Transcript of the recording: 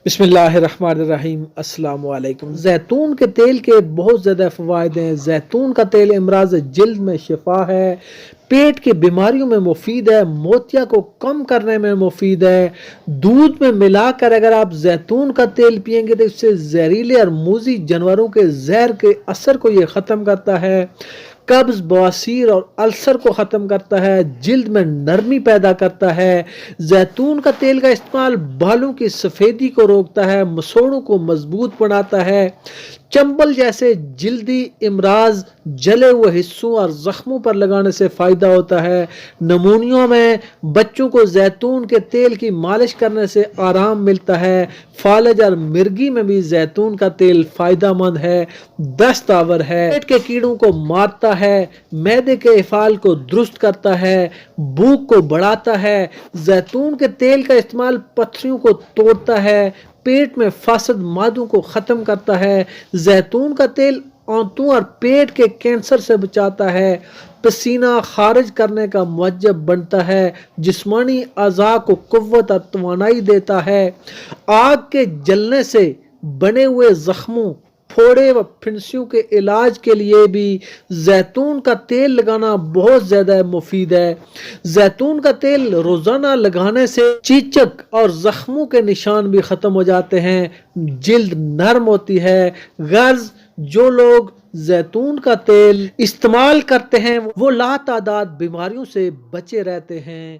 بسم اللہ الرحمن الرحیم۔ السلام علیکم۔ زیتون کے تیل کے بہت زیادہ فوائد ہیں۔ زیتون کا تیل امراض جلد میں شفا ہے، پیٹ کی بیماریوں میں مفید ہے، موتیا کو کم کرنے میں مفید ہے۔ دودھ میں ملا کر اگر آپ زیتون کا تیل پئیں گے تو اس سے زہریلے اور موذی جانوروں کے زہر کے اثر کو یہ ختم کرتا ہے، قبض، بواسیر اور السر کو ختم کرتا ہے، جلد میں نرمی پیدا کرتا ہے۔ زیتون کا تیل کا استعمال بالوں کی سفیدی کو روکتا ہے، مسوڑوں کو مضبوط بناتا ہے، چنبل جیسے جلدی امراض، جلے ہوئے حصوں اور زخموں پر لگانے سے فائدہ ہوتا ہے۔ نمونیوں میں بچوں کو زیتون کے تیل کی مالش کرنے سے آرام ملتا ہے۔ فالج اور مرگی میں بھی زیتون کا تیل فائدہ مند ہے، دست آور ہے، پیٹ کے کیڑوں کو مارتا ہے، معدے کے افعال کو درست کرتا ہے، بھوک کو بڑھاتا ہے۔ زیتون کے تیل کا استعمال پتھریوں کو توڑتا ہے، پیٹ میں فاسد مادوں کو ختم کرتا ہے۔ زیتون کا تیل آنتوں اور پیٹ کے کینسر سے بچاتا ہے، پسینہ خارج کرنے کا موجب بنتا ہے، جسمانی اعضاء کو قوت اور توانائی دیتا ہے۔ آگ کے جلنے سے بنے ہوئے زخموں، پھوڑے و پھنسیوں کے علاج کے لیے بھی زیتون کا تیل لگانا بہت زیادہ مفید ہے۔ زیتون کا تیل روزانہ لگانے سے چیچک اور زخموں کے نشان بھی ختم ہو جاتے ہیں، جلد نرم ہوتی ہے۔ غرض جو لوگ زیتون کا تیل استعمال کرتے ہیں وہ لا تعداد بیماریوں سے بچے رہتے ہیں۔